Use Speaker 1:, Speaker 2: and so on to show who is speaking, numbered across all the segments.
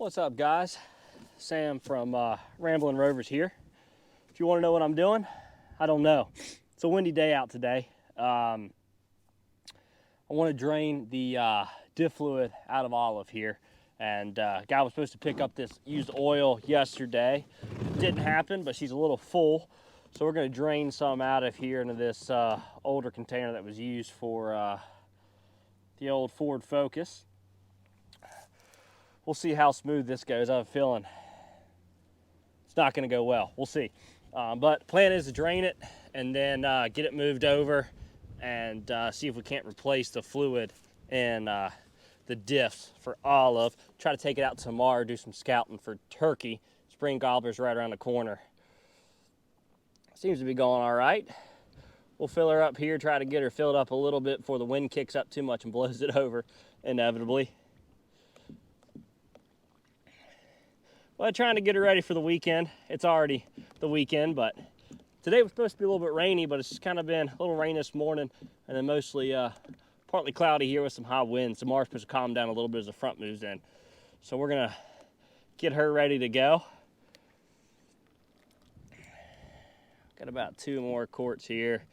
Speaker 1: What's up, guys? Sam from Ramblin' Rovers here. If you want to know what I'm doing, I don't know. It's a windy day out today. I want to drain the diff fluid out of Olive here. And guy was supposed to pick up this used oil yesterday. Didn't happen, but she's a little full. So we're going to drain some out of here into this older container that was used for the old Ford Focus. We'll see how smooth this goes. I have a feeling it's not going to go well. We'll see. But the plan is to drain it and then get it moved over and see if we can't replace the fluid in the diffs for Olive. Try to take it out tomorrow, do some scouting for turkey. Spring gobbler's right around the corner. Seems to be going all right. We'll fill her up here, try to get her filled up a little bit before the wind kicks up too much and blows it over inevitably. Well, trying to get her ready for the weekend. It's already the weekend, but today was supposed to be a little bit rainy, but it's kind of been a little rain this morning and then mostly partly cloudy here with some high winds. Tomorrow's supposed to calm down a little bit as the front moves in. So we're gonna get her ready to go. Got about 2 more quarts here.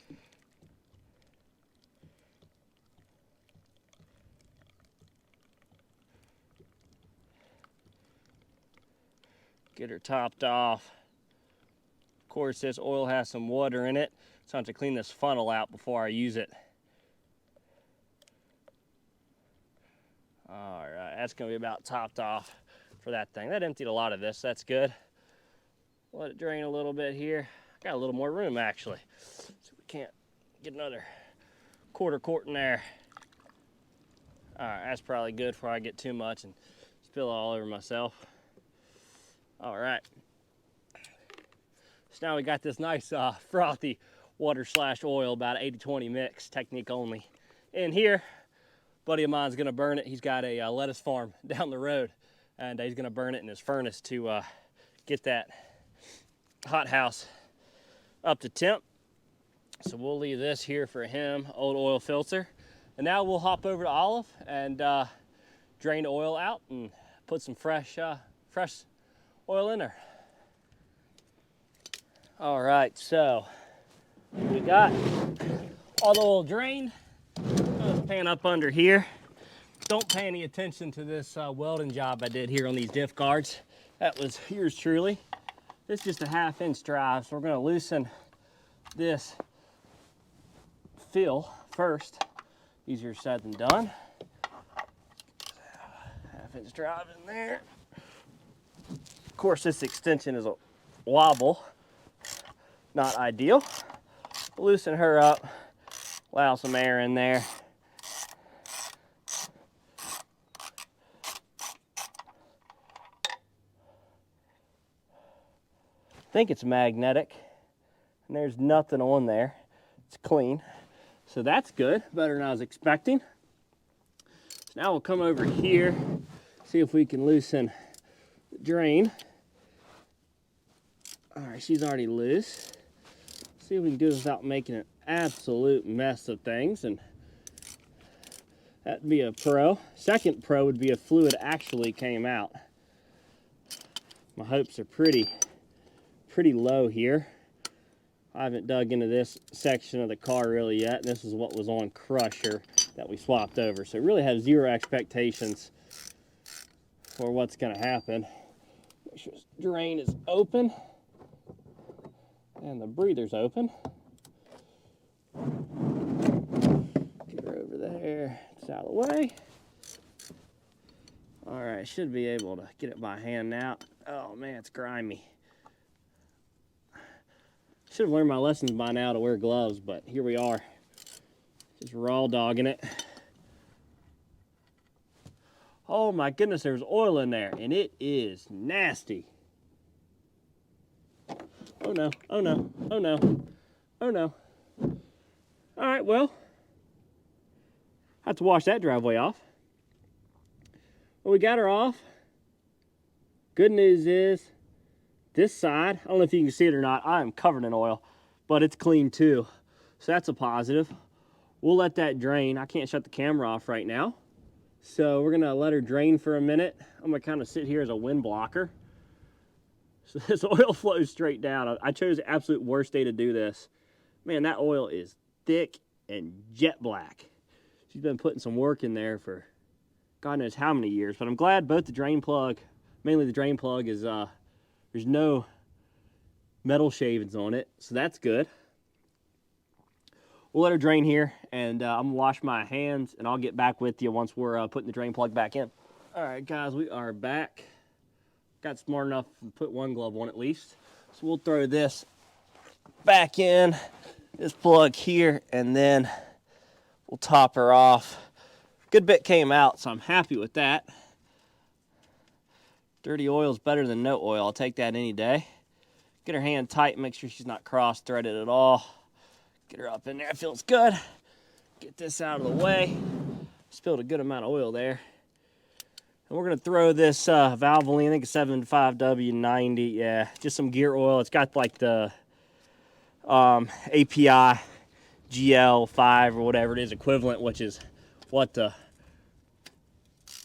Speaker 1: Get her topped off. Of course, this oil has some water in it, so I have to clean this funnel out before I use it. All right, that's gonna be about topped off for that thing. That emptied a lot of this, that's good. Let it drain a little bit here. Got a little more room actually, so we can't get another quarter quart in there. All right, that's probably good before I get too much and spill it all over myself. All right, so now we got this nice frothy water / oil, about 80-20 mix, technique only. In here, buddy of mine's gonna burn it. He's got a lettuce farm down the road, and he's gonna burn it in his furnace to get that hothouse up to temp. So we'll leave this here for him, old oil filter. And now we'll hop over to Olive and drain the oil out and put some fresh oil in there. All right, so we got all the oil drained. Let's pan up under here. Don't pay any attention to this welding job I did here on these diff guards. That was yours truly. This is just a 1/2 drive, so we're gonna loosen this fill first. Easier said than done. 1/2 drive in there. Of course, this extension is a wobble, not ideal. Loosen her up, allow some air in there. I think it's magnetic, and there's nothing on there. It's clean, so that's good, better than I was expecting. So now we'll come over here, see if we can loosen the drain. All right, she's already loose. See if we can do this without making an absolute mess of things, and that'd be a pro. Second pro would be if fluid actually came out. My hopes are pretty low here. I haven't dug into this section of the car really yet. This is what was on Crusher that we swapped over. So really have zero expectations for what's gonna happen. Make sure this drain is open and the breather's open. Get her over there, it's out of the way. All right, should be able to get it by hand now. Oh man, it's grimy. Should have learned my lessons by now to wear gloves, but here we are. Just raw dogging it. Oh my goodness, there's oil in there, and it is nasty. Oh no, oh no, oh no, oh no. All right, well, I have to wash that driveway off. Well, we got her off. Good news is, this side, I don't know if you can see it or not, I am covered in oil, but it's clean too. So that's a positive. We'll let that drain. I can't shut the camera off right now. So we're gonna let her drain for a minute. I'm gonna kind of sit here as a wind blocker. So this oil flows straight down. I chose the absolute worst day to do this. Man, that oil is thick and jet black. She's been putting some work in there for God knows how many years, but I'm glad both the drain plug, mainly the drain plug, is there's no metal shavings on it, so that's good. We'll let her drain here, and I'm gonna wash my hands, and I'll get back with you once we're putting the drain plug back in. All right, guys, we are back. Got smart enough to put one glove on at least. So we'll throw this back in, this plug here, and then we'll top her off. Good bit came out, so I'm happy with that. Dirty oil is better than no oil. I'll take that any day. Get her hand tight, make sure she's not cross-threaded at all. Get her up in there, feels good. Get this out of the way. Spilled a good amount of oil there. And we're gonna throw this Valvoline, I think it's 75W90, yeah, just some gear oil. It's got like the API GL5 or whatever it is equivalent, which is what the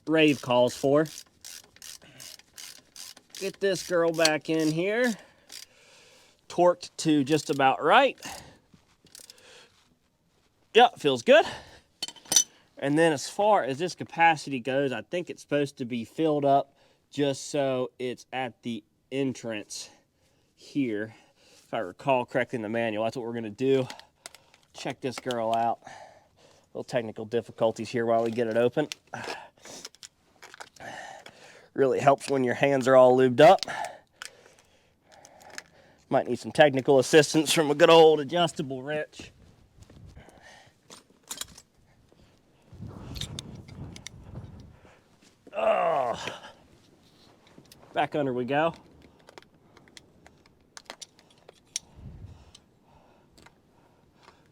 Speaker 1: rave calls for. Get this girl back in here. Torqued to just about right. Yep, feels good. And then as far as this capacity goes, I think it's supposed to be filled up just so it's at the entrance here. If I recall correctly in the manual, that's what we're gonna do. Check this girl out. Little technical difficulties here while we get it open. Really helps when your hands are all lubed up. Might need some technical assistance from a good old adjustable wrench. Oh, back under we go.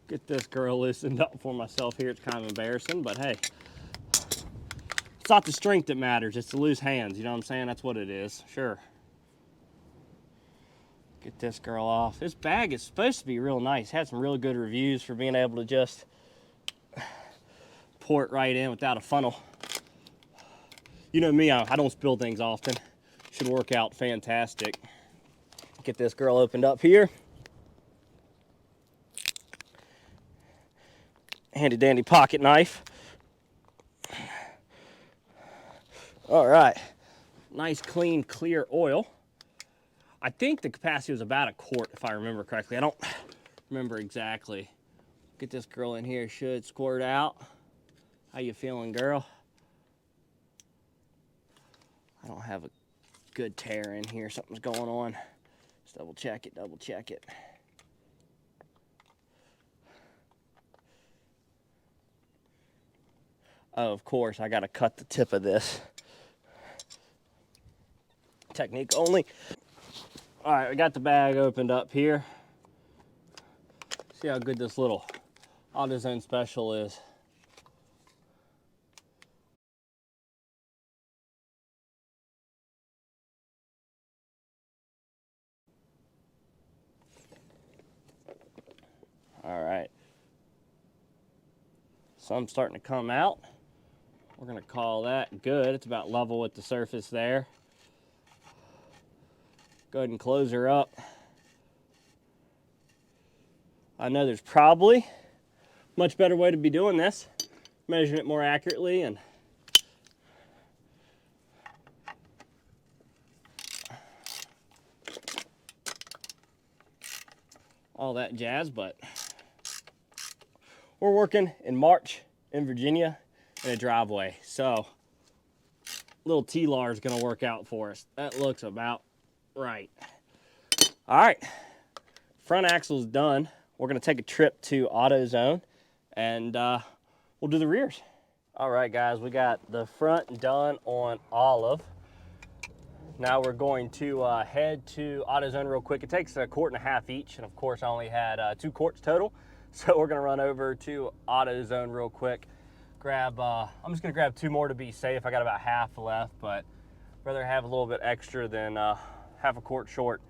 Speaker 1: Get this girl loosened up for myself here. It's kind of embarrassing, but hey, it's not the strength that matters, it's the loose hands, you know what I'm saying? That's what it is, sure. Get this girl off. This bag is supposed to be real nice. Had some really good reviews for being able to just pour it right in without a funnel. You know me, I don't spill things often. Should work out fantastic. Get this girl opened up here. Handy dandy pocket knife. All right, nice clean clear oil. I think the capacity was about a quart if I remember correctly. I don't remember exactly. Get this girl in here, should squirt out. How you feeling, girl? I don't have a good tear in here. Something's going on. Just double check it, double check it. Oh, of course, I gotta cut the tip of this. Technique only. All right, we got the bag opened up here. See how good this little AutoZone special is. All right. Some starting to come out. We're gonna call that good. It's about level with the surface there. Go ahead and close her up. I know there's probably a much better way to be doing this. Measuring it more accurately and all that jazz, but we're working in March in Virginia in a driveway, so little T-Lar is gonna work out for us. That looks about right. All right, front axle's done. We're gonna take a trip to AutoZone and we'll do the rears. All right, guys, we got the front done on Olive. Now we're going to head to AutoZone real quick. It takes a quart and a half each, and of course I only had 2 quarts total. So we're gonna run over to AutoZone real quick. Grab, I'm just gonna grab 2 more to be safe. I got about half left, but rather have a little bit extra than half a quart short.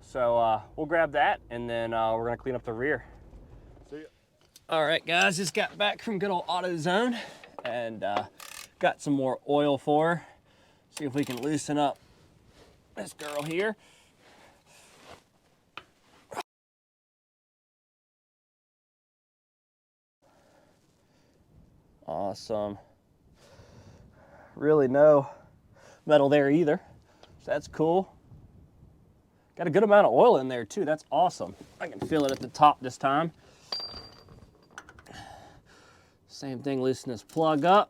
Speaker 1: So we'll grab that, and then we're gonna clean up the rear. See ya. All right, guys, just got back from good old AutoZone, and Got some more oil for her. See if we can loosen up this girl here. Awesome. Really no metal there either, so that's cool. Got a good amount of oil in there too, that's awesome. I can feel it at the top this time. Same thing, loosen this plug up.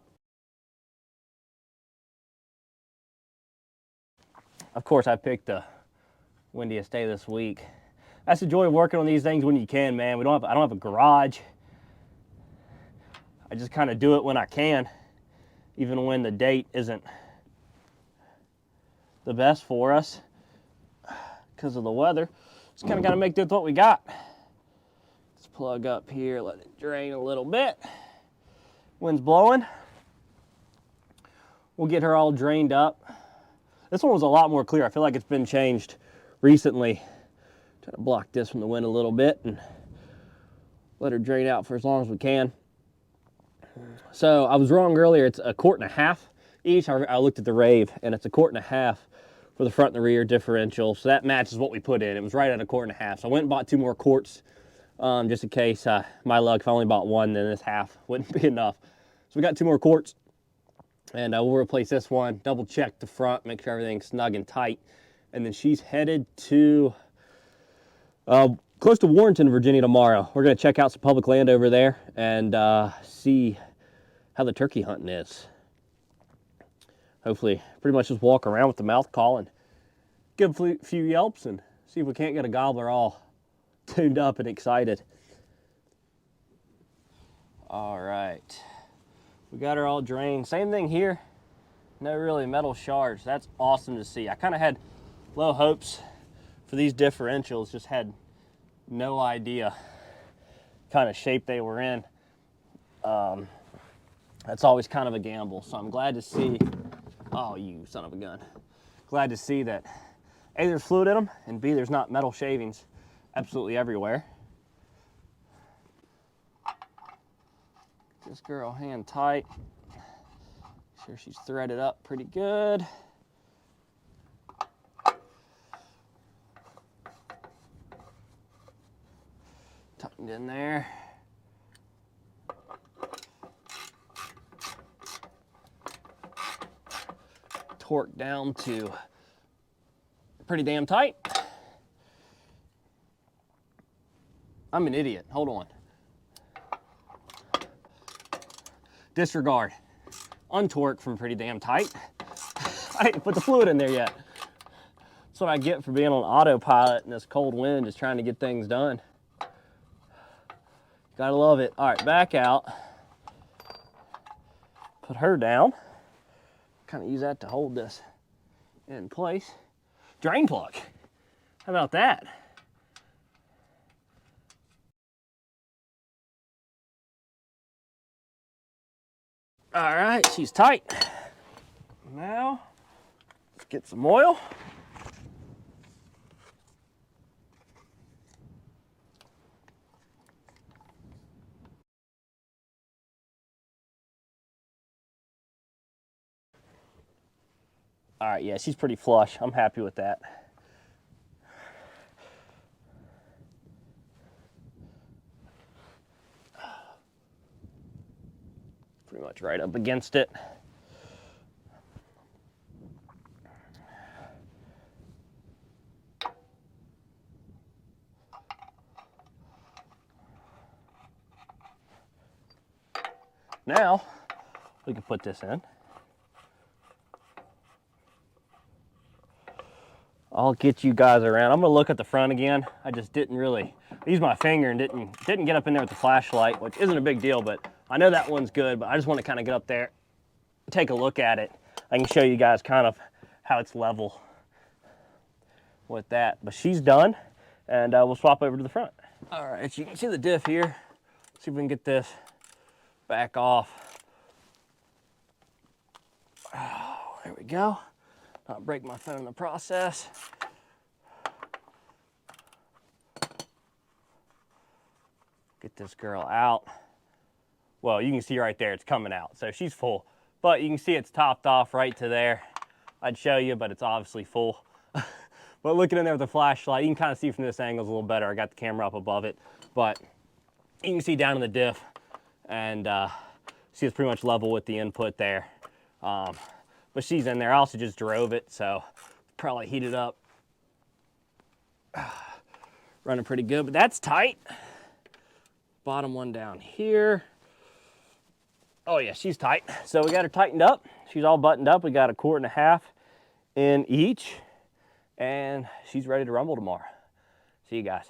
Speaker 1: Of course, I picked the windiest day this week. That's the joy of working on these things when you can, man. I don't have a garage. I just kind of do it when I can, even when the date isn't the best for us because of the weather. Just kind of got to make do with what we got. Let's plug up here, let it drain a little bit. Wind's blowing. We'll get her all drained up. This one was a lot more clear. I feel like it's been changed recently. Try to block this from the wind a little bit and let her drain out for as long as we can. So I was wrong earlier. It's 1.5 quarts each. I looked at the rave and it's 1.5 quarts for the front and the rear differential. So that matches what we put in. It was right at 1.5 quarts. So I went and bought 2 more quarts just in case. My luck, if I only bought 1, then this half wouldn't be enough. So we got 2 more quarts and we'll replace this one, double check the front, make sure everything's snug and tight. And then she's headed to close to Warrenton, Virginia tomorrow. We're going to check out some public land over there and see how the turkey hunting is. Hopefully, pretty much just walk around with the mouth call and give a few yelps and see if we can't get a gobbler all tuned up and excited. All right, we got her all drained. Same thing here. No really metal shards. That's awesome to see. I kind of had low hopes for these differentials, just had no idea kind of shape they were in. That's always kind of a gamble, so I'm glad to see, oh, you son of a gun. Glad to see that A, there's fluid in them, and B, there's not metal shavings absolutely everywhere. Get this girl hand tight. Make sure she's threaded up pretty good. Tucked in there. Torque down to pretty damn tight. I'm an idiot. Hold on. Disregard. Untorque from pretty damn tight. I didn't put the fluid in there yet. That's what I get for being on autopilot in this cold wind, just trying to get things done. Gotta love it. All right, back out. Put her down. Kind of use that to hold this in place. Drain plug. How about that? All right, she's tight. Now, let's get some oil. All right, yeah, she's pretty flush. I'm happy with that. Pretty much right up against it. Now, we can put this in. I'll get you guys around. I'm gonna look at the front again. I just didn't really use my finger and didn't get up in there with the flashlight, which isn't a big deal, but I know that one's good, but I just want to kind of get up there, take a look at it. I can show you guys kind of how it's level with that. But she's done, and we'll swap over to the front. All right, you can see the diff here. See if we can get this back off. Oh, there we go. Not break my phone in the process. Get this girl out. Well, you can see right there, it's coming out. So she's full but you can see it's topped off right to there. I'd show you, but it's obviously full. But looking in there with a flashlight, you can kind of see from this angle a little better. I got the camera up above it, but you can see down in the diff, and see it's pretty much level with the input there. But she's in there. I also just drove it, so probably heated up. Running pretty good, but that's tight. Bottom one down here. Oh yeah, she's tight. So we got her tightened up. She's all buttoned up. We got 1.5 quarts in each, and she's ready to rumble tomorrow. See you guys.